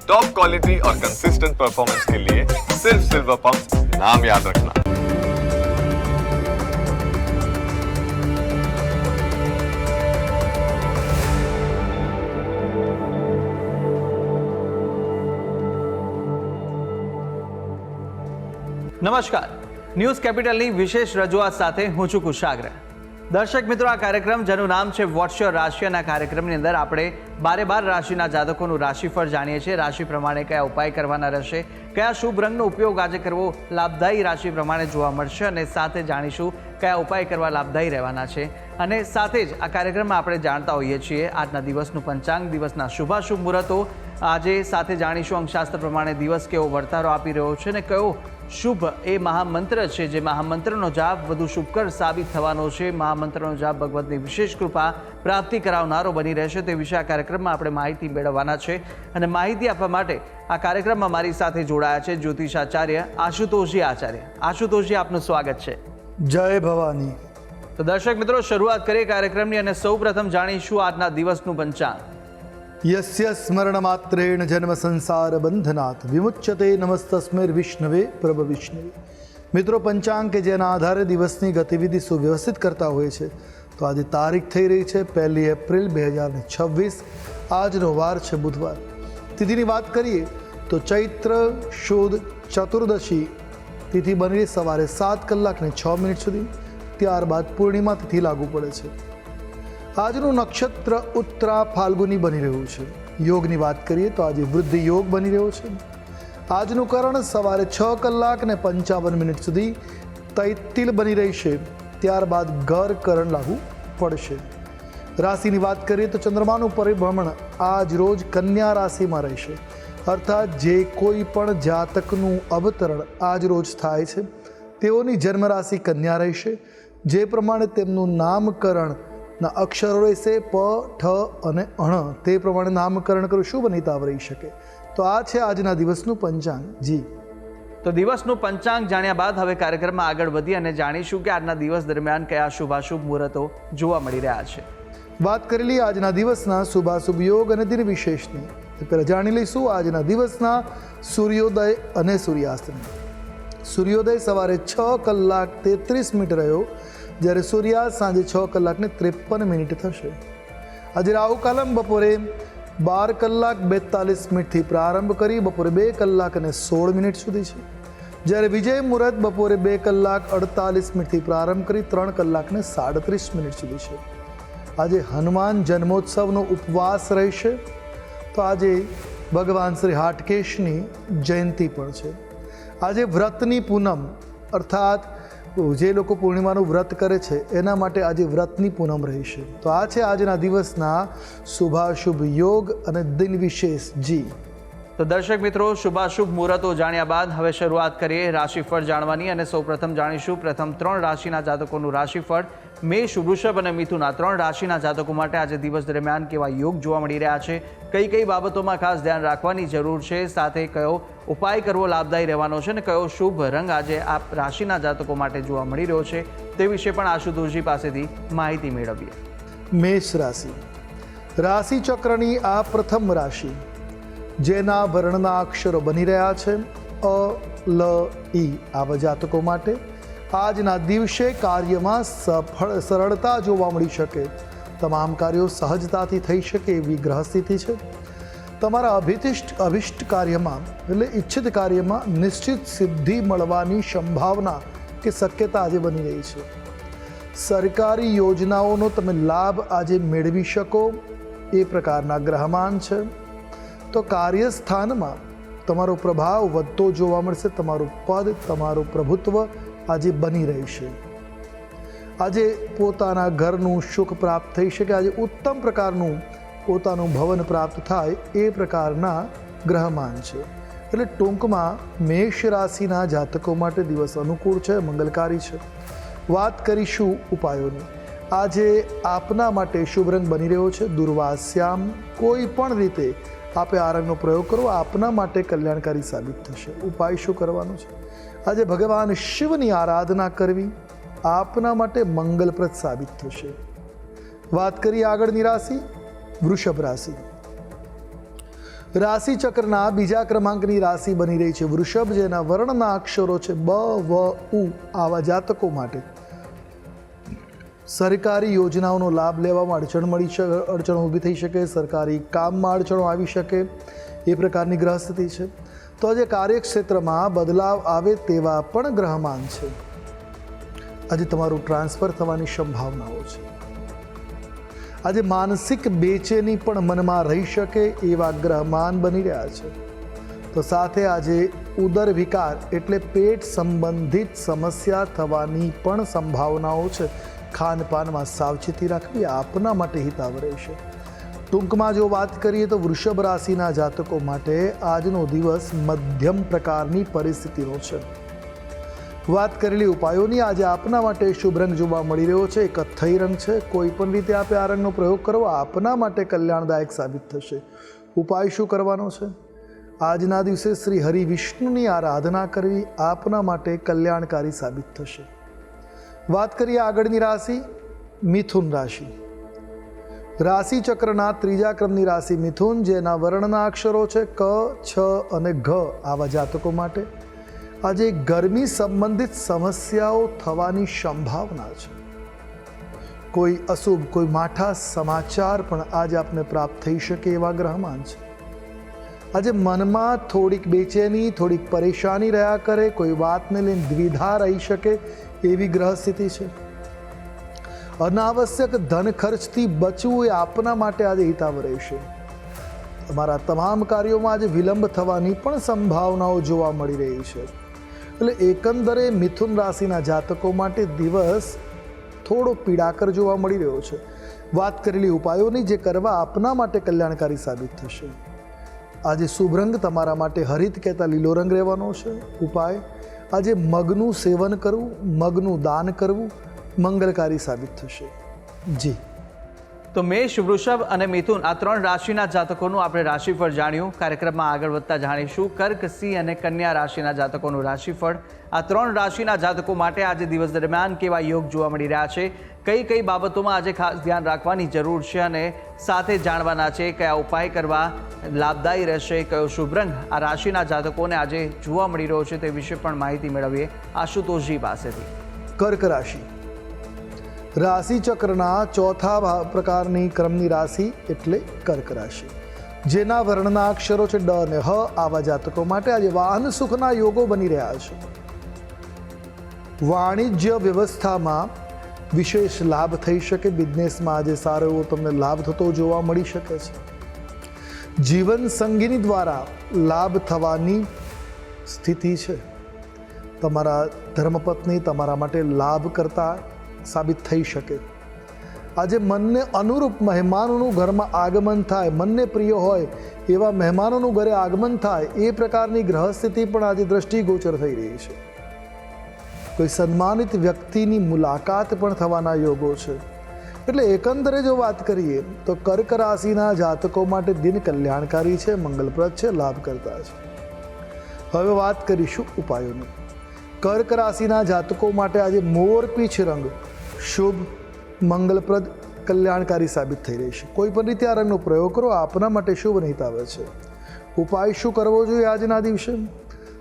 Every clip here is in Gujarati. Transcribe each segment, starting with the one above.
टॉप क्वालिटी और कंसिस्टेंट परफॉर्मेंस के लिए सिर्फ सिल्वर पंप नाम याद रखना। નમસ્કાર, ન્યૂઝ કેપિટલની વિશેષ રજૂઆત સાથે હું છું કુશાગ્ર. દર્શક મિત્રો, આ કાર્યક્રમ જેનું નામ છે વોટ્સ યોર રાશિ, અને આ કાર્યક્રમની અંદર આપણે 12 રાશિના જાતકોનું રાશિફળ જાણીએ છીએ. રાશિ પ્રમાણે કયા ઉપાય કરવાના રહેશે, કયા શુભ રંગનો ઉપયોગ આજે કરવો લાભદાયી રાશિ પ્રમાણે જોવા મળશે, અને સાથે જાણીશું કયા ઉપાય કરવા લાભદાયી રહેવાના છે. અને સાથે જ આ કાર્યક્રમમાં આપણે જાણતા હોઈએ છીએ આજના દિવસનું પંચાંગ, દિવસના શુભાશુભ મુહૂર્તો. આજે સાથે જાણીશું અંકશાસ્ત્ર પ્રમાણે દિવસ કેવો વર્તારો આપી રહ્યો છે, અને કયો શુભ એ મહામંત્ર છે જે મહામંત્રનો જાપ વધુ શુભકર સાબિત થવાનો છે. મહામંત્રનો જાપ ભગવતની વિશેષ કૃપા પ્રાપ્તિ કરાવનારો બની રહેશે. તે વિશે આ કાર્યક્રમમાં આપણે માહિતી મેળવવાના છે, અને માહિતી આપવા માટે આ કાર્યક્રમમાં મારી સાથે જોડાયા છે જ્યોતિષાચાર્ય આશુતોષજી આચાર્ય. આશુતોષજી, આપનું સ્વાગત છે. જય ભવાની. તો દર્શક મિત્રો, શરૂઆત કરીએ કાર્યક્રમની, અને સૌ પ્રથમ જાણીશું આજના દિવસનું પંચાંગ. યસ્ય સ્મરણ માત્રેણ જન્મ સંસાર બંધનાથ વિમુચ્યતે નમસ્તસ્મૈર વિષ્ણવે પ્રભ વિષ્ણવે. મિત્રો, પંચાંગ કે જેના આધારે દિવસની ગતિવિધિ સુવ્યવસ્થિત કરતા હોય છે. તો આજે તારીખ થઈ રહી છે 1 એપ્રિલ 2026. આજનો વાર છે બુધવાર. તિથિની વાત કરીએ તો ચૈત્ર શુદ્ધ ચતુર્દશી તિથિ બની સવારે 7:06 સુધી. ત્યારબાદ પૂર્ણિમા તિથિ લાગુ પડે છે. આજનું નક્ષત્ર ઉત્તરા ફાલ્ગુની બની રહ્યું છે. યોગની વાત કરીએ તો આજે વૃદ્ધિ યોગ બની રહ્યો છે. આજનું કરણ સવારે 6:55 સુધી તૈતિલ બની રહેશે. ત્યારબાદ ગર કરણ લાગુ પડશે. રાશિની વાત કરીએ તો ચંદ્રમાનું પરિભ્રમણ આજ રોજ કન્યા રાશિમાં રહેશે. અર્થાત જે કોઈ પણ જાતકનું અવતરણ આજ રોજ થાય છે તેઓની જન્મ રાશિ કન્યા રહેશે. જે પ્રમાણે તેમનું નામકરણ ના અક્ષરો રહેશે પ, ઠ અને અણ, તે પ્રમાણે નામકરણ કરવું શુભ અને હિતાવ રહી શકે. તો આ છે આજના દિવસનું પંચાંગ. જી, તો દિવસનું પંચાંગ જાણ્યા બાદ હવે કાર્યક્રમમાં આગળ વધી અને જાણીશું કે આજના દિવસ દરમિયાન કયા શુભાશુભ મુહૂર્તો જોવા મળી રહ્યા છે. વાત કરેલી આજના દિવસના શુભાશુભ યોગ અને દિન વિશેષની. પહેલાં જાણી લઈશું આજના દિવસના સૂર્યોદય અને સૂર્યાસ્તની. સૂર્યોદય સવારે 6:33 રહ્યો, જ્યારે સૂર્યાસ્ત સાંજે 6:53 થશે. આજે રાહુકાલમ બપોરે 12:42 પ્રારંભ કરી બપોરે 2:16 સુધી છે. જ્યારે વિજય મુહૂર્ત બપોરે 2:48 પ્રારંભ કરી 3:37 સુધી છે. આજે હનુમાન જન્મોત્સવનો ઉપવાસ રહેશે. તો આજે ભગવાન શ્રી હાટકેશની જયંતિ પણ છે. આજે વ્રતની પૂનમ, અર્થાત જે લોકો પૂર્ણિમાનું વ્રત કરે છે એના માટે આજે વ્રતની પૂનમ રહેશે. તો આ છે આજના દિવસના શુભાશુભ યોગ અને દિન વિશેષ. જી, તો દર્શક મિત્રો, શુભાશુભ મુહૂર્તો જાણ્યા બાદ હવે શરૂઆત કરીએ રાશિફળ જાણવાની, અને સૌપ્રથમ જાણીશું પ્રથમ 3 રાશિના જાતકોનું રાશિફળ. મેષ, વૃષભ અને મિથુન, આ 3 રાશિના જાતકો માટે આજે દિવસ દરમિયાન કેવા યોગ જોવા મળી રહ્યા છે, કઈ કઈ બાબતોમાં ખાસ ધ્યાન રાખવાની જરૂર છે, સાથે કયો ઉપાય કરવો લાભદાયી રહેવાનો છે, અને કયો શુભ રંગ આજે આ રાશિના જાતકો માટે જોવા મળી રહ્યો છે, તે વિશે પણ આશુતોષજી પાસેથી માહિતી મેળવીએ. મેષ રાશિ. રાશિ ચક્રની આ પ્રથમ રાશિ જેના વર્ણના અક્ષરો બની રહ્યા છે અ, લ, ઈ, આવા જાતકો માટે આજના દિવસે કાર્યમાં સરળતા જોવા મળી શકે. તમામ કાર્યો સહજતાથી થઈ શકે એવી ગ્રહ સ્થિતિ છે. તમારા અભિષ્ટ કાર્યમાં એટલે ઈચ્છિત કાર્યમાં નિશ્ચિત સિદ્ધિ મળવાની સંભાવના કે શક્યતા આજે બની રહી છે. સરકારી યોજનાઓનો તમે લાભ આજે મેળવી શકો એ પ્રકારના ગ્રહમાન છે. તો કાર્યસ્થાનમાં તમારો પ્રભાવ વધતો જોવા મળશે. તમારું પદ, તમારું પ્રભુત્વ આજે બની રહેશે. આજે પોતાના ઘરનું સુખ પ્રાપ્ત થઈ શકે. આજે ઉત્તમ પ્રકારનું પોતાનું ભવન પ્રાપ્ત થાય એ પ્રકારના ગ્રહમાન છે. એટલે ટૂંકમાં મેષ રાશિના જાતકો માટે દિવસ અનુકૂળ છે, મંગલકારી છે. વાત કરીશું ઉપાયોની. આજે આપના માટે શુભ રંગ બની રહ્યો છે દુર્વાશ્યામ. કોઈ પણ રીતે આપે આ રંગનો પ્રયોગ કરો, આપના માટે કલ્યાણકારી સાબિત થશે. ઉપાય શું કરવાનો છે? આજે ભગવાન શિવની આરાધના કરવી આપના માટે મંગલપ્રદ સાબિત થશે. વાત કરીએ આગળની રાશિ વૃષભ રાશિ. રાશિ ચક્રના બીજા ક્રમાંકની રાશિ બની રહી છે વૃષભ, જેના વર્ણના અક્ષરો છે બ, વ, ઉ. આવા જાતકો માટે સરકારી યોજનાઓનો લાભ લેવામાં અડચણો ઊભી થઈ શકે, સરકારી કામમાં અડચણો આવી શકે, એ પ્રકારની ગ્રહ સ્થિતિ છે. તો આજે કાર્યક્ષેત્રમાં બદલાવ આવે તેવા પણ ગ્રહમાન છે. આજે તમારું ટ્રાન્સફર થવાની સંભાવનાઓ છે. આજે માનસિક બેચેની પણ મનમાં રહી શકે એવા ગ્રહમાન બની રહ્યા છે. તો સાથે આજે ઉદર વિકાર એટલે પેટ સંબંધિત સમસ્યા થવાની પણ સંભાવનાઓ છે. ખાનપાનમાં સાવચેતી રાખવી આપના માટે હિતાવ રહેશે. ટૂંકમાં જો વાત કરીએ તો વૃષભ રાશિના જાતકો માટે આજનો દિવસ મધ્યમ પ્રકારની પરિસ્થિતિનો છે. વાત કરેલી ઉપાયોની આજે આપના માટે શુભ રંગ જોવા મળી રહ્યો છે. કથ્થઈ રંગ છે. કોઈ પણ રીતે આપે આ રંગનો પ્રયોગ કરવો આપના માટે કલ્યાણદાયક સાબિત થશે. ઉપાય શું કરવાનો છે? આજના દિવસે શ્રી હરિ વિષ્ણુની આરાધના કરવી આપના માટે કલ્યાણકારી સાબિત થશે. વાત કરીએ આગળની રાશિ મિથુન રાશિ. રાશિ ચક્રના ત્રીજા ક્રમની રાશિ મિથુન, જેના વર્ણના અક્ષરો છે ક, છ અને ઘ. આવા જાતકો માટે આજે ગરમી સંબંધિત સમસ્યાઓ થવાની સંભાવના છે. કોઈ અશુભ, કોઈ માઠા સમાચાર પણ આજે આપને પ્રાપ્ત થઈ શકે એવા ગ્રહમાન છે. આજે મનમાં થોડીક બેચેની, થોડીક પરેશાની રહ્યા કરે, કોઈ વાતને લઈને દ્વિધા રહી શકે એવી ગ્રહ સ્થિતિ છે. અનાવશ્યક ધન ખર્ચથી બચવું એ આપના માટે આજે હિતાવ રહેશે. તમારા તમામ કાર્યોમાં આજે વિલંબ થવાની પણ સંભાવનાઓ જોવા મળી રહી છે. એટલે એકંદરે મિથુન રાશિના જાતકો માટે દિવસ થોડો પીડાકર જોવા મળી રહ્યો છે. વાત કરેલી ઉપાયોની જે કરવા આપના માટે કલ્યાણકારી સાબિત થશે. આજે શુભ રંગ તમારા માટે હરિત કહેતા લીલો રંગ રહેવાનો છે. ઉપાય આજે મગનું સેવન કરવું, મગનું દાન કરવું મંગલકારી સાબિત થશે. જી, તો મેષ, વૃષભ અને મિથુન આ ત્રણ રાશિના જાતકોનું આપણે રાશિફળ જાણ્યું. કાર્યક્રમમાં આગળ વધતા જાણીશું કર્ક, સિંહ અને કન્યા રાશિના જાતકોનું રાશિફળ. આ ત્રણ રાશિના જાતકો માટે આજે દિવસ દરમિયાન કેવા યોગ જોવા મળી રહ્યા છે, કઈ કઈ બાબતોમાં આજે ખાસ ધ્યાન રાખવાની જરૂર છે અને સાથે જાણવાના છે કયા ઉપાય કરવા લાભદાયી રહેશે, કયો શુભ રંગ આ રાશિના જાતકોને આજે જોવા મળી રહ્યો છે તે વિશે પણ માહિતી મેળવીએ આશુતોષજી પાસેથી. કર્ક રાશિ રાશિ ચક્રના ચોથા પ્રકારની ક્રમની રાશિ એટલે કર્ક રાશિ, જેના વર્ણના અક્ષરો છે ડ અને હ. આવા જાતકો માટે આજે વાહન સુખના યોગો બની રહ્યા છે. વાણિજ્ય વ્યવસ્થામાં વિશેષ લાભ થઈ શકે. બિઝનેસમાં આજે સારો એવો તમને લાભ થતો જોવા મળી શકે છે. જીવન સંગીની દ્વારા લાભ થવાની સ્થિતિ છે. તમારા ધર્મપત્ની તમારા માટે લાભ કરતા સાબિત થઈ શકે. આજે મનને અનુરૂપ મહેમાનોનું ઘરમાં આગમન થાય, મનને પ્રિય હોય એવા મહેમાનોનું ઘરે આગમન થાય એ પ્રકારની ગ્રહ સ્થિતિ પણ આજે દ્રષ્ટિગોચર થઈ રહી છે. કોઈ સન્માનિત વ્યક્તિની મુલાકાત પણ થવાના યોગો છે. એટલે એકંદરે જો વાત કરીએ તો કર્ક રાશિના જાતકો માટે દિન કલ્યાણકારી છે, મંગલપ્રદ છે, લાભ કરતા છે. હવે વાત કરીશું ઉપાયોની. કર્ક રાશિના જાતકો માટે આજે મોરપીંછ રંગ શુભ, મંગલપ્રદ, કલ્યાણકારી સાબિત થઈ રહેશે. કોઈ પણ રીતે આ રંગનો પ્રયોગ કરો આપના માટે શુભ નહીં આવે છે. ઉપાય શું કરવો જોઈએ આજના દિવસે?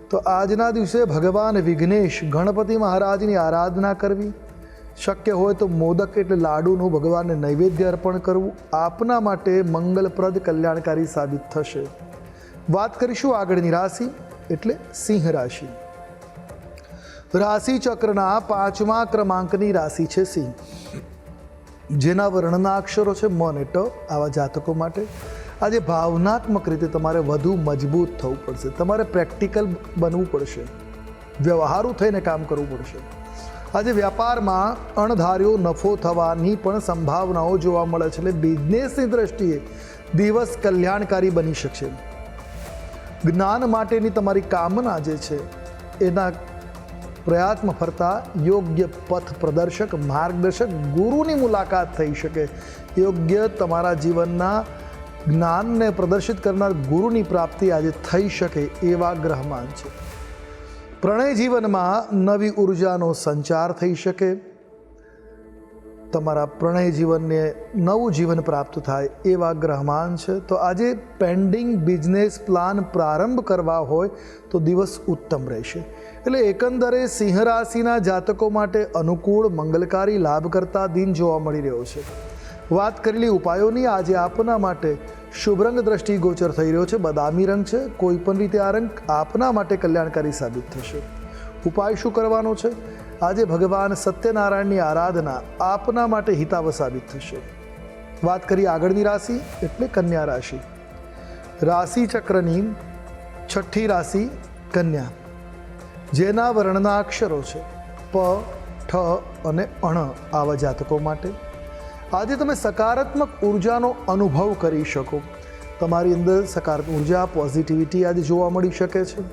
તો આજના દિવસે ભગવાન વિઘ્નેશ ગણપતિ મહારાજની આરાધના કરવી. શક્ય હોય તો મોદક એટલે લાડુનું ભગવાનને નૈવેદ્ય અર્પણ કરવું આપના માટે મંગલપ્રદ, કલ્યાણકારી સાબિત થશે. વાત કરીશું આગળની રાશિ એટલે સિંહ રાશિ. રાશિ ચક્રના પાંચમા ક્રમાંકની રાશિ છે સિંહ, જેના વર્ણના અક્ષરો છે મ અને ટ. આવા જાતકો માટે આજે ભાવનાત્મક રીતે તમારે વધુ મજબૂત થવું પડશે. તમારે પ્રેક્ટિકલ બનવું પડશે, વ્યવહારુ થઈને કામ કરવું પડશે. આજે વ્યાપારમાં અણધાર્યો નફો થવાની પણ સંભાવનાઓ જોવા મળે છે. એટલે બિઝનેસની દ્રષ્ટિએ દિવસ કલ્યાણકારી બની શકશે. જ્ઞાન માટેની તમારી કામના જે છે એના પ્રયાસમાં ફરતા યોગ્ય પથ પ્રદર્શક, માર્ગદર્શક ગુરુની મુલાકાત થઈ શકે. યોગ્ય તમારા જીવનના જ્ઞાનને પ્રદર્શિત કરનાર ગુરુની પ્રાપ્તિ આજે થઈ શકે એવા ગ્રહમાન છે. પ્રણય જીવનમાં નવી ઉર્જાનો સંચાર થઈ શકે. તમારા પ્રણય જીવનને નવું જીવન પ્રાપ્ત થાય એવા ગ્રહમાન છે. તો આજે પેન્ડિંગ બિઝનેસ પ્લાન પ્રારંભ કરવા હોય તો દિવસ ઉત્તમ રહેશે. એટલે એકંદરે સિંહ રાશિના જાતકો માટે અનુકૂળ મંગલકારી લાભ કરતા દિન જોવા મળી રહ્યો છે. વાત કરેલી ઉપાયોની આજે આપના માટે શુભ રંગ દ્રષ્ટિ ગોચર થઈ રહ્યો છે. બદામી રંગ છે. કોઈ પણ રીતે આ રંગ આપના માટે કલ્યાણકારી સાબિત થશે. ઉપાય શું કરવાનો છે? આજે ભગવાન સત્યનારાયણની આરાધના આપના માટે હિતાવ સાબિત થશે. વાત કરીએ આગળની રાશિ એટલે કન્યા રાશિ. રાશિ ચક્રની છઠ્ઠી રાશિ કન્યા, જેના વર્ણના અક્ષરો છે પ, ઠ અને અણ. આવા જાતકો માટે આજે તમે સકારાત્મક ઉર્જાનો અનુભવ કરી શકો. તમારી અંદર સકારાત્મક ઉર્જા, પોઝિટિવિટી આજે જોવા મળી શકે છે.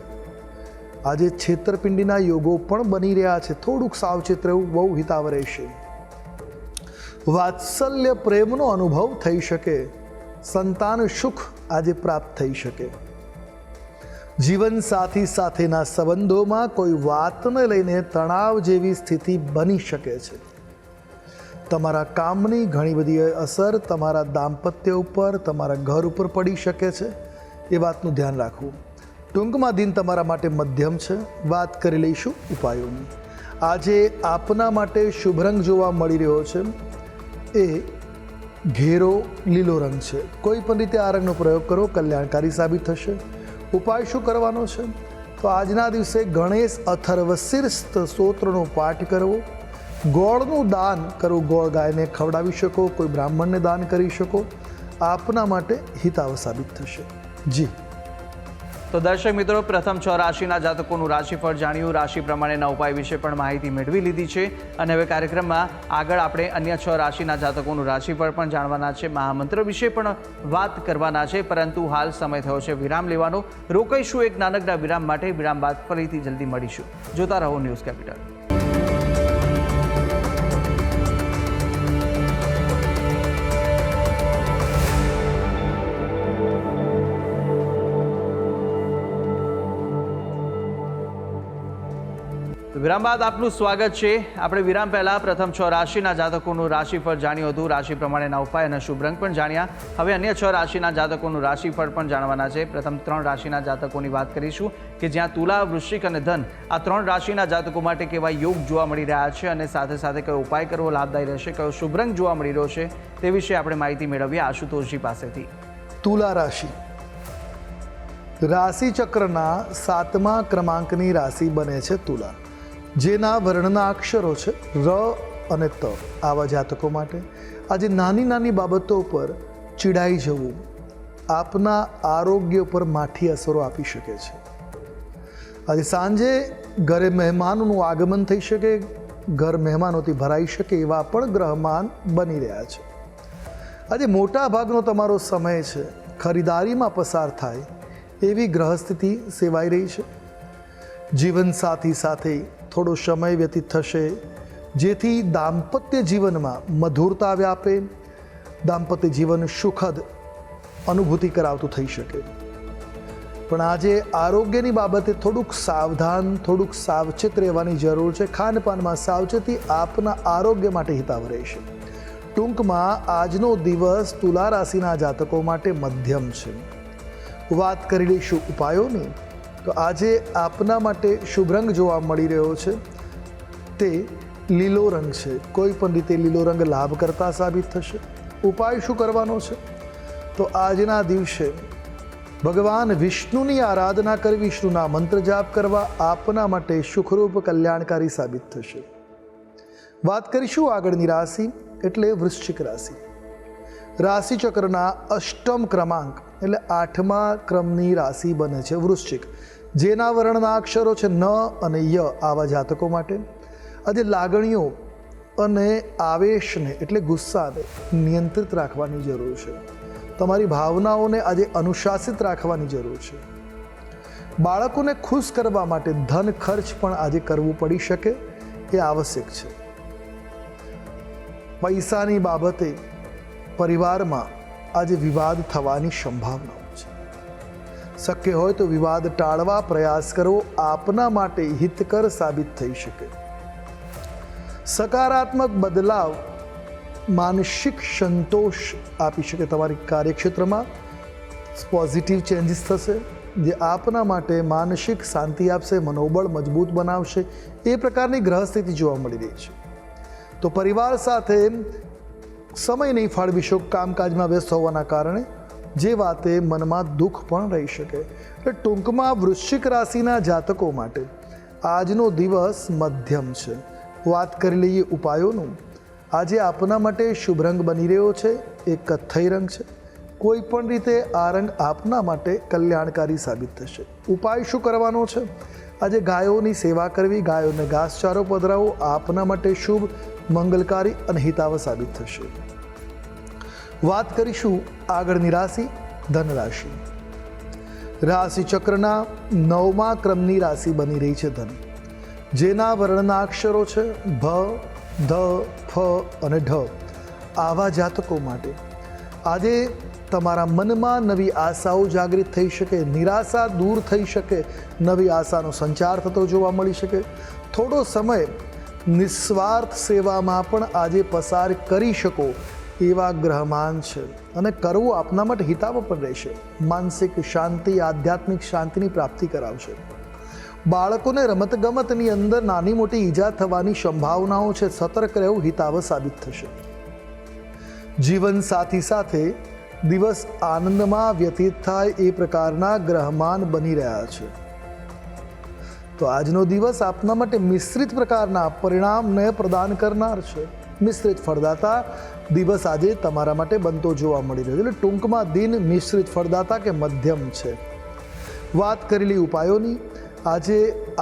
આજે છેતરપિંડીના યોગો પણ બની રહ્યા છે. થોડુંક સાવચેત રહેવું બહુ હિતાવ રહેશે. વાત્સલ્ય પ્રેમનો અનુભવ થઈ શકે. સંતાન સુખ આજે પ્રાપ્ત થઈ શકે. જીવન સાથી સાથેના સંબંધોમાં કોઈ વાતને લઈને તણાવ જેવી સ્થિતિ બની શકે છે. તમારા કામની ઘણી બધી અસર તમારા દાંપત્ય ઉપર, તમારા ઘર ઉપર પડી શકે છે. એ વાતનું ધ્યાન રાખવું. ટૂંકમાં દિન તમારા માટે મધ્યમ છે. વાત કરી લઈશું ઉપાયોની. આજે આપના માટે શુભ રંગ જોવા મળી રહ્યો છે એ ઘેરો લીલો રંગ છે. કોઈ પણ રીતે આ રંગનો પ્રયોગ કરો, કલ્યાણકારી સાબિત થશે. ઉપાય શું કરવાનો છે? તો આજના દિવસે ગણેશ અથર્વશીર્ષ સ્તોત્રનો પાઠ કરવો, ગોળનું દાન કરવું. ગોળ ગાયને ખવડાવી શકો, કોઈ બ્રાહ્મણને દાન કરી શકો. આપના માટે હિતાવ સાબિત થશે. જી તો દર્શક મિત્રો, પ્રથમ 6 રાશિના જાતકોનું રાશિફળ જાણ્યું. રાશિ પ્રમાણેના ઉપાય વિશે પણ માહિતી મેળવી લીધી છે. અને હવે કાર્યક્રમમાં આગળ આપણે અન્ય 6 રાશિના જાતકોનું રાશિફળ પણ જાણવાના છે. મહામંત્ર વિશે પણ વાત કરવાના છે. પરંતુ હાલ સમય થયો છે વિરામ લેવાનો. રોકાઈશું એક નાનકડા વિરામ માટે. વિરામ બાદ ફરીથી જલ્દી મળીશું. જોતા રહો ન્યૂઝ કેપિટલ. વિરામ બાદ આપનું સ્વાગત છે. આપણે વિરામ પહેલા પ્રથમ 6 રાશિના જાતકોનું રાશિફળ જાણ્યું હતું. રાશિ પ્રમાણેના ઉપાય અને શુભ રંગ પણ જાણ્યા. હવે અન્ય 6 રાશિના જાતકોનું રાશિફળ પણ જાણવાના છે. પ્રથમ 3 રાશિના જાતકોની વાત કરીશું કે જ્યાં તુલા, વૃશ્ચિક અને ધન આ 3 રાશિના જાતકો માટે કેવા યોગ જોવા મળી રહ્યા છે અને સાથે સાથે કયો ઉપાય કરવો લાભદાયી રહેશે, કયો શુભ રંગ જોવા મળી રહ્યો છે તે વિશે આપણે માહિતી મેળવીએ આશુતોષજી પાસેથી. તુલા રાશિ રાશિ ચક્રના 7મા ક્રમાંકની રાશિ બને છે તુલા, જેના વર્ણના અક્ષરો છે ર અને ત. આવા જાતકો માટે આજે નાની નાની બાબતો પર ચીડાઈ જવું આપના આરોગ્ય પર માઠી અસરો આપી શકે છે. આજે સાંજે ઘરે મહેમાનોનું આગમન થઈ શકે, ઘર મહેમાનોથી ભરાઈ શકે એવા પણ ગ્રહમાન બની રહ્યા છે. આજે મોટા ભાગનો તમારો સમય છે ખરીદારીમાં પસાર થાય એવી ગ્રહસ્થિતિ સેવાઈ રહી છે. જીવનસાથી સાથે થોડો સમય વ્યતીત થશે, જેથી દાંપત્ય જીવનમાં મધુરતા વ્યાપે, દાંપત્ય જીવન સુખદ અનુભૂતિ કરાવતું થઈ શકે. પણ આજે આરોગ્યની બાબતે થોડુંક સાવધાન, થોડુંક સાવચેત રહેવાની જરૂર છે. ખાનપાનમાં સાવચેતી આપના આરોગ્ય માટે હિતાવ રહેશે. ટૂંકમાં આજનો દિવસ તુલા રાશિના જાતકો માટે મધ્યમ છે. વાત કરી લઈશું ઉપાયોની. તો આજે આપના માટે શુભ રંગ જોવા મળી રહ્યો છે તે લીલો રંગ છે. કોઈ પણ રીતે લીલો રંગ લાભ કરતા સાબિત થશે. ઉપાય શું કરવાનો છે? તો આજના દિવસે ભગવાન વિષ્ણુની આરાધના કરી, વિષ્ણુના મંત્ર જાપ કરવા આપના માટે સુખરૂપ કલ્યાણકારી સાબિત થશે. વાત કરીશું આગળની રાશિ એટલે વૃશ્ચિક રાશિ. રાશિ ચક્રના 8મ ક્રમાંક એટલે 8મા ક્રમની રાશિ બને છે વૃશ્ચિક, જેના વર્ણના અક્ષરો છે ન અને ય. આવા જાતકો માટે આજે લાગણીઓ અને આવેશને એટલે ગુસ્સાને નિયંત્રિત રાખવાની જરૂર છે. તમારી ભાવનાઓને આજે અનુશાસિત રાખવાની જરૂર છે. બાળકોને ખુશ કરવા માટે ધન ખર્ચ પણ આજે કરવું પડી શકે એ આવશ્યક છે. પૈસાની બાબતે પરિવારમાં આજે વિવાદ થવાની સંભાવનાઓ છે. શક્ય હોય તો વિવાદ ટાળવા પ્રયાસ કરવો આપના માટે હિતકર સાબિત થઈ શકે. સકારાત્મક બદલાવ માનસિક સંતોષ આપી શકે, તમારી કાર્યક્ષેત્રમાં પોઝિટિવ ચેન્જીસ થશે જે આપના માટે માનસિક શાંતિ આપશે, મનોબળ મજબૂત બનાવશે. એ પ્રકારની ગ્રહ સ્થિતિ જોવા મળી રહી છે. તો પરિવાર સાથે સમય નહીં ફાળવી શકો, કામકાજમાં વ્યસ્ત હોવાના કારણે જે વાતે મનમાં દુઃખ પણ રહી શકે. એટલે ટૂંકમાં વૃશ્ચિક રાશિના જાતકો માટે આજનો દિવસ મધ્યમ છે. વાત કરી લઈએ ઉપાયોનું. આજે આપના માટે શુભ રંગ બની રહ્યો છે એ કથ્થઈ રંગ છે. કોઈ પણ રીતે આ રંગ આપના માટે કલ્યાણકારી સાબિત થશે. ઉપાય શું કરવાનો છે? આજે ગાયોની સેવા કરવી, ગાયોને ઘાસચારો પધરાવો આપના માટે શુભ, મંગલકારી અને હિતાવ સાબિત થશે. વાત કરીશું આગળની રાશિ ધન રાશિ. રાશિ ચક્રના 9મા ક્રમની રાશિ બની રહી છે ધન, જેના વર્ણના અક્ષરો છે ભ, ધ, ફ અને ઢ. આવા જાતકો માટે આજે તમારા મનમાં નવી આશાઓ જાગૃત થઈ શકે, નિરાશા દૂર થઈ શકે, નવી આશાનો સંચાર થતો જોવા મળી શકે. થોડો સમય નિસ્વાર્થ સેવામાં પણ આજે પસાર કરી શકો એવા ગ્રહમાન છે અને કરવું આપના માટે હિતાવ પણ રહેશે. માનસિક શાંતિ, આધ્યાત્મિક શાંતિની પ્રાપ્તિ કરાવશે. બાળકોને રમતગમતની અંદર નાની મોટી ઈજા થવાની સંભાવનાઓ છે, સતર્ક રહેવું હિતાવ સાબિત થશે. જીવન સાથી સાથે દિવસ આનંદમાં વ્યતીત થાય એ પ્રકારના ગ્રહમાન બની રહ્યા છે. તો આજનો દિવસ આપના માટે મિશ્રિત પ્રકારના પરિણામને પ્રદાન કરનાર છે. મિશ્રિત ફળદાતા દિવસ આજે તમારા માટે બનતો જોવા મળી રહ્યો છે. એટલે ટૂંકમાં દિન મિશ્રિત ફળદાતા કે મધ્યમ છે. વાત કરેલી ઉપાયોની. આજે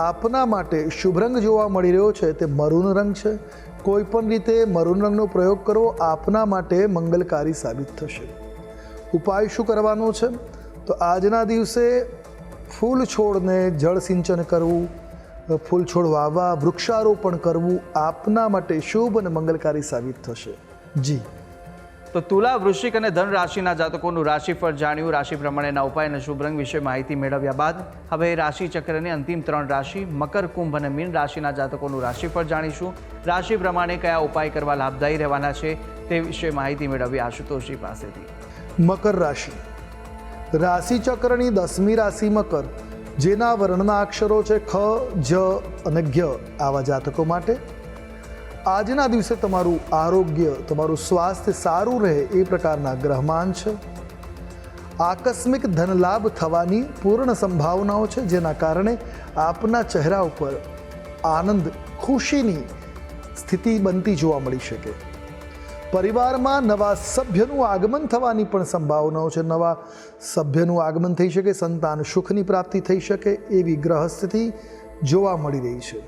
આપના માટે શુભ રંગ જોવા મળી રહ્યો છે તે મરૂન રંગ છે. કોઈ પણ રીતે મરૂન રંગનો પ્રયોગ કરવો આપના માટે મંગલકારી સાબિત થશે. ઉપાય શું કરવાનો છે? તો આજના દિવસે ફૂલ છોડને જળ સિંચન કરવું, ફૂલ છોડ વાવવા, વૃક્ષારોપણ કરવું આપના માટે શુભ અને મંગલકારી સાબિત થશે. જી. તો તુલા, વૃશ્ચિક અને ધન રાશિના જાતકોનું રાશિફળ જાણ્યું. રાશિ પ્રમાણેના ઉપાય અને શુભ રંગ વિશે માહિતી મેળવ્યા બાદ હવે રાશિ ચક્રની અંતિમ 3 રાશિ મકર, કુંભ અને મીન રાશિના જાતકોનું રાશિફળ જાણીશું. રાશિ પ્રમાણે કયા ઉપાય કરવા લાભદાયી રહેવાના છે તે વિશે માહિતી મેળવી આશુતોષજી પાસેથી. મકર રાશિ. રાશિ ચક્રની 10મી રાશિ મકર, જેના વર્ણના અક્ષરો છે ખ, જ અને જ્ઞ. આવા જાતકો માટે આજના દિવસે તમારું આરોગ્ય, તમારું સ્વાસ્થ્ય સારું રહે એ પ્રકારના ગ્રહમાન છે. આકસ્મિક ધનલાભ થવાની પૂર્ણ સંભાવનાઓ છે, જેના કારણે આપના ચહેરા ઉપર આનંદ, ખુશીની સ્થિતિ બનતી જોવા મળી શકે. પરિવારમાં નવા સભ્યનું આગમન થવાની પણ સંભાવનાઓ છે. નવા સભ્યનું આગમન થઈ શકે, સંતાન સુખની પ્રાપ્તિ થઈ શકે એવી ગ્રહ સ્થિતિ જોવા મળી રહી છે.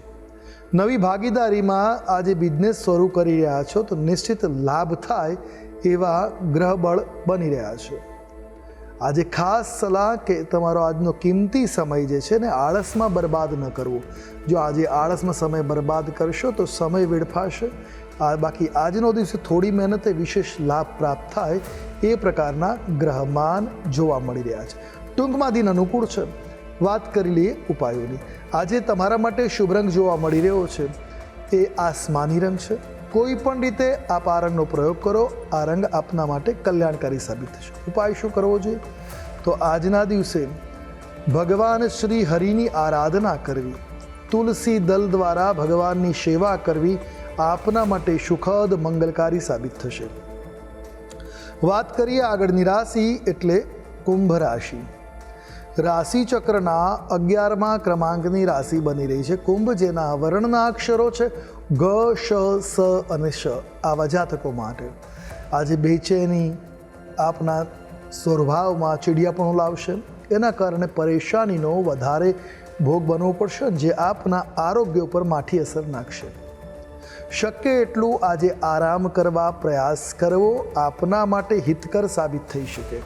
નવી ભાગીદારીમાં આજે બિઝનેસ શરૂ કરી રહ્યા છો તો નિશ્ચિત લાભ થાય એવા ગ્રહબળ બની રહ્યા છે. આજે ખાસ સલાહ કે તમારો આજનો કિંમતી સમય જે છે ને આળસમાં બરબાદ ન કરવો. જો આજે આળસમાં સમય બરબાદ કરશો તો સમય વેડફાશે. બાકી આજનો દિવસે થોડી મહેનતે વિશેષ લાભ પ્રાપ્ત થાય એ પ્રકારના ગ્રહમાન જોવા મળી રહ્યા છે. ટૂંકમાં દિન અનુકૂળ છે. વાત કરી લઈએ ઉપાયોની. આજે તમારા માટે શુભ રંગ જોવા મળી રહ્યો છે એ આસમાની રંગ છે. કોઈ પણ રીતે આપ આ રંગનો પ્રયોગ કરો, આ રંગ આપના માટે કલ્યાણકારી સાબિત થશે. ઉપાય શું કરવો જોઈએ? તો આજના દિવસે ભગવાન શ્રી હરિની આરાધના કરવી, તુલસી દલ દ્વારા ભગવાનની સેવા કરવી આપના માટે સુખદ મંગલકારી સાબિત થશે. વાત કરીએ આગળની રાશિ એટલે કુંભ રાશિ. રાશિ ચક્રના 11મા ક્રમાંકની રાશિ બની રહી છે કુંભ, જેના વર્ણના અક્ષરો છે ગ, શ, સ અને શ. આવા જાતકો માટે આજે બેચેની આપના સ્વભાવમાં ચીડિયાપણું લાવશે. એના કારણે પરેશાનીનો વધારે ભોગ બનવો પડશે, જે આપના આરોગ્ય ઉપર માઠી અસર નાખશે. શક્ય એટલું આજે આરામ કરવા પ્રયાસ કરવો આપના માટે હિતકર સાબિત થઈ શકે.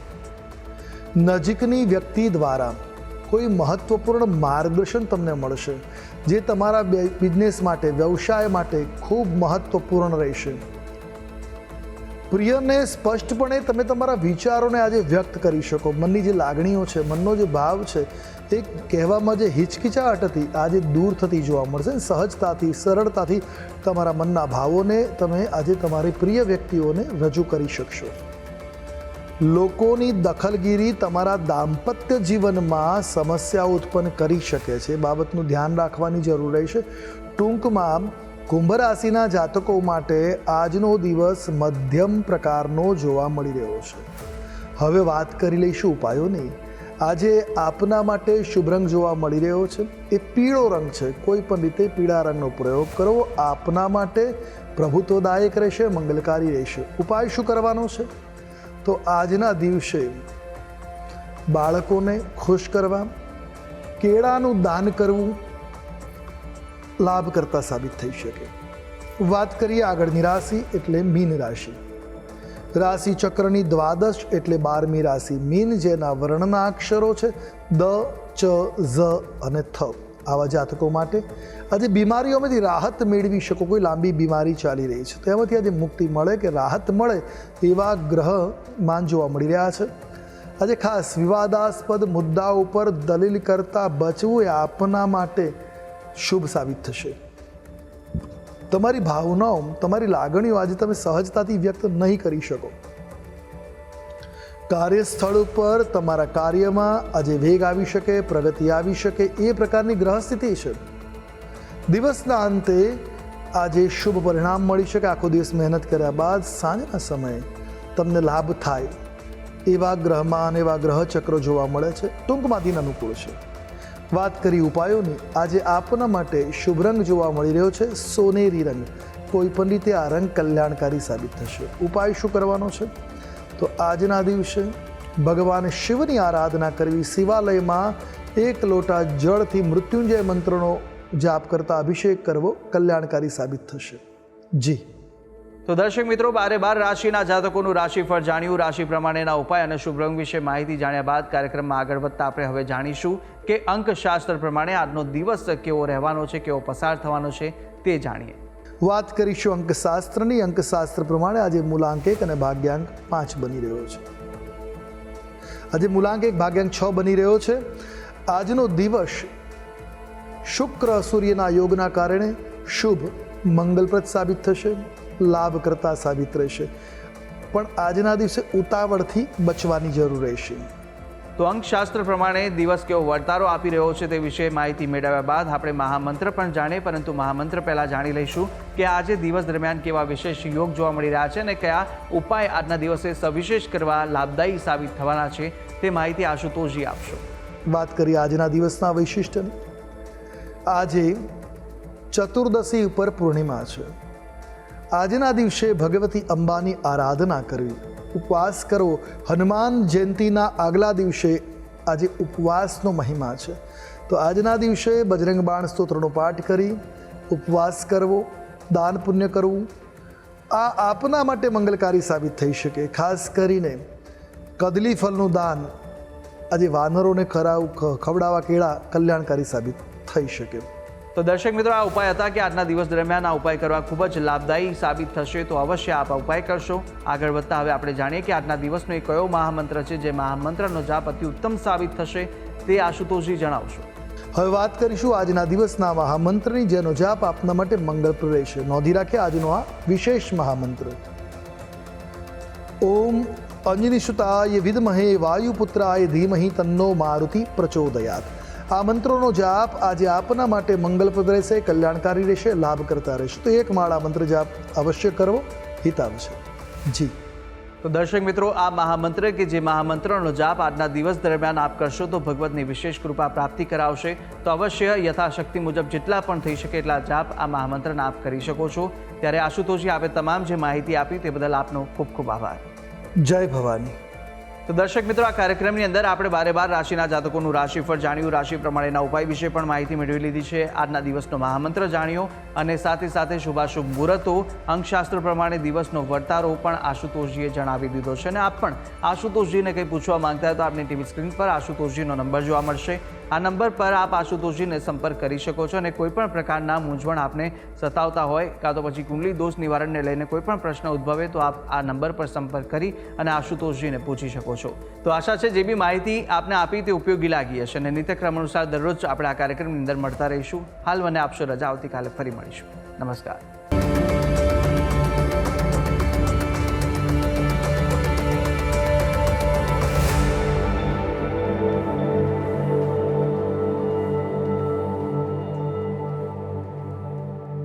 નજીકની વ્યક્તિ દ્વારા કોઈ મહત્વપૂર્ણ માર્ગદર્શન તમને મળશે, જે તમારા બિઝનેસ માટે, વ્યવસાય માટે ખૂબ મહત્વપૂર્ણ રહેશે. પ્રિયને સ્પષ્ટપણે તમે તમારા વિચારોને આજે વ્યક્ત કરી શકો. મનની જે લાગણીઓ છે, મનનો જે ભાવ છે, એ કહેવામાં જે હિચકિચાહટ હતી આજે દૂર થતી જોવા મળશે. સહજતાથી, સરળતાથી તમારા મનના ભાવોને તમે આજે તમારી પ્રિય વ્યક્તિઓને રજૂ કરી શકશો. લોકોની દખલગીરી તમારા દાંપત્ય જીવનમાં સમસ્યા ઉત્પન્ન કરી શકે છે. બાબતનું ધ્યાન રાખવાની જરૂર રહેશે. ટૂંકમાં કુંભ રાશિના જાતકો માટે આજનો દિવસ મધ્યમ પ્રકારનો જોવા મળી રહ્યો છે. હવે વાત કરી લઈશું ઉપાયોની. આજે આપના માટે શુભ રંગ જોવા મળી રહ્યો છે, એ પીળો રંગ છે. કોઈ પણ રીતે પીળા રંગનો પ્રયોગ કરવો આપના માટે પ્રભુત્વદાયક રહેશે, મંગલકારી રહેશે. ઉપાય શું કરવાનો છે? તો આજના દિવસે બાળકોને ખુશ કરવા કેળાનું દાન કરવું લાભકર્તા સાબિત થઈ શકે. વાત કરીએ આગળની રાશિ એટલે મીન રાશિ. રાશિ ચક્રની દ્વાદશ એટલે 12મી રાશિ મીન, જેના વર્ણના અક્ષરો છે દ, ચ, ઝ અને થ. આવા જાતકો માટે આજે બીમારીઓમાંથી રાહત મેળવી શકો. કોઈ લાંબી બીમારી ચાલી રહી છે તો એમાંથી આજે મુક્તિ મળે કે રાહત મળે એવા ગ્રહમાન જોવા મળી રહ્યા છે. આજે ખાસ વિવાદાસ્પદ મુદ્દા ઉપર દલીલ કરતા બચવું એ આપના માટે શુભ સાબિત થશે. તમારી ભાવનાઓ, તમારી લાગણીઓ આજે તમે સહજતાથી વ્યક્ત નહીં કરી શકો. કાર્યસ્થળ ઉપર તમારા કાર્યમાં આજે વેગ આવી શકે, પ્રગતિ આવી શકે, એ પ્રકારની ગ્રહ સ્થિતિ છે. દિવસના અંતે આજે શુભ પરિણામ મળી શકે. આખો દિવસ મહેનત કર્યા બાદ સાંજના સમયે તમને લાભ થાય એવા ગ્રહમાન, એવા ગ્રહચક્રો જોવા મળે છે. ટૂંકમાં દિન અનુકૂળ છે. વાત કરી ઉપાયોની. આજે આપના માટે શુભ રંગ જોવા મળી રહ્યો છે સોનેરી રંગ. કોઈ પણ રીતે આ રંગ કલ્યાણકારી સાબિત થશે. ઉપાય શું કરવાનો છે? તો આજના દિવસે ભગવાન શિવની આરાધના કરવી. શિવાલયમાં 1 લોટા જળથી મૃત્યુંજય મંત્રનો જાપ કરતા અભિષેક કરવો કલ્યાણકારી સાબિત થશે. જી તો દર્શક મિત્રો, 12 રાશિના જાતકોનું રાશિફળ જાણ્યું. રાશિ પ્રમાણેના ઉપાય અને શુભ રંગ વિશે માહિતી જાણ્યા બાદ કાર્યક્રમમાં આગળ વધતા આપણે હવે જાણીશું કે અંકશાસ્ત્ર પ્રમાણે આજનો દિવસ કેવો રહેવાનો છે, કેવો પસાર થવાનો છે તે જાણીએ. વાત કરીશું અંકશાસ્ત્રની. અંકશાસ્ત્ર પ્રમાણે આજે મૂલાંક 1 અને ભાગ્યાંક 5 બની રહ્યો છે. આજે મૂલાંક 1, ભાગ્યાંક 6 બની રહ્યો છે. આજનો દિવસ શુક્ર સૂર્યના યોગના કારણે શુભ મંગલપ્રદ સાબિત થશે, લાભકર્તા સાબિત રહેશે. પણ આજના દિવસે ઉતાવળથી બચવાની જરૂર રહેશે. તો અંકશાસ્ત્ર પ્રમાણે દિવસ કેવો વર્તારો આપી રહ્યો છે તે વિશે માહિતી મેળવ્યા બાદ આપણે મહામંત્ર પણ જાણીએ. પરંતુ મહામંત્ર પહેલાં જાણી લઈશું કે આજે દિવસ દરમિયાન કેવા વિશેષ યોગ જોવા મળી રહ્યા છે અને કયા ઉપાય આજના દિવસે સવિશેષ કરવા લાભદાયી સાબિત થવાના છે તે માહિતી આશુતોષજી આપશો. વાત કરીએ આજના દિવસના વૈશિષ્ટ્યની. આજે ચતુર્દશી ઉપર પૂર્ણિમા છે. આજના દિવસે ભગવતી અંબાની આરાધના કરવી, ઉપવાસ કરવો. હનુમાન જયંતીના આગલા દિવસે આજે ઉપવાસનો મહિમા છે. તો આજના દિવસે બજરંગ બાણ સ્તોત્રનો પાઠ કરી ઉપવાસ કરવો, દાન પુણ્ય કરવું, આ આપના માટે મંગલકારી સાબિત થઈ શકે. ખાસ કરીને કદલી ફળનું દાન આજે વાનરોને ખવડાવવા કેળા કલ્યાણકારી સાબિત થઈ શકે. તો દર્શક મિત્રો, આ ઉપાય હતા કે આજના દિવસ દરમિયાન આ ઉપાય કરવા ખૂબ જ લાભદાયી સાબિત થશે. તો અવશ્ય આપ આ ઉપાય કરશો. આગળ વધતા હવે આપણે જાણીએ કે આજના દિવસનો એ કયો મહામંત્ર છે જે મહામંત્રનો જાપ અતિ ઉત્તમ સાબિત થશે તે આશુતોષજી જણાવશો. હવે વાત કરીશું આજના દિવસના મહામંત્રની, જેનો જાપ આપના માટે મંગળપ્રદ રહેશે. નોંધી રાખીએ આજનો આ વિશેષ મહામંત્ર. ઓમ અંજનીસુતાય વિદ્મહે વાયુપુત્રાય ધીમહિ તન્નો મારુતિ પ્રચોદયાત. આ મંત્રોનો જાપ આજે આપના માટે મંગલપ્રદ રહેશે, કલ્યાણકારી રહેશે, લાભ કરતા રહેશે. તો એક માળા મંત્ર જાપ અવશ્ય કરવો હિતાવ છે. જી તો દર્શક મિત્રો, આ મહામંત્ર કે જે મહામંત્રનો જાપ આજના દિવસ દરમિયાન આપ કરશો તો ભગવતની વિશેષ કૃપા પ્રાપ્તિ કરાવશે. તો અવશ્ય યથાશક્તિ મુજબ જેટલા પણ થઈ શકે એટલા જાપ આ મહામંત્રના આપ કરી શકો છો. ત્યારે આશુતોષજી, આપે તમામ જે માહિતી આપી તે બદલ આપનો ખૂબ ખૂબ આભાર. જય ભવાની. તો દર્શક મિત્રો, આ કાર્યક્રમની અંદર આપણે 12 રાશિના જાતકોનું રાશિફળ જાણ્યું, રાશિ પ્રમાણેના ઉપાય વિશે પણ માહિતી મેળવી લીધી છે, આજના દિવસનો મહામંત્ર જાણ્યો અને સાથે સાથે શુભાશુભ મુહૂર્તો, અંકશાસ્ત્ર પ્રમાણે દિવસનો વર્તારો પણ આશુતોષજીએ જણાવી દીધો છે. અને આપ પણ આશુતોષજીને કંઈ પૂછવા માંગતા હોય તો આપની ટીવી સ્ક્રીન પર આશુતોષજીનો નંબર જોવા મળશે. આ નંબર પર આપ આશુતોષજીને સંપર્ક કરી શકો છો અને કોઈપણ પ્રકારના મૂંઝવણ આપને સતાવતા હોય કાં તો પછી કુંડલી દોષ નિવારણને લઈને કોઈપણ પ્રશ્ન ઉદ્ભવે તો આપ આ નંબર પર સંપર્ક કરી અને આશુતોષજીને પૂછી શકો છો. તો આશા છે જે બી માહિતી આપને આપી તે ઉપયોગી લાગી હશે અને નિત્યક્રમ અનુસાર દરરોજ આપણે આ કાર્યક્રમની અંદર મળતા રહીશું. હાલ મને આપશો રજા, આવતીકાલે ફરી મળીશું. નમસ્કાર.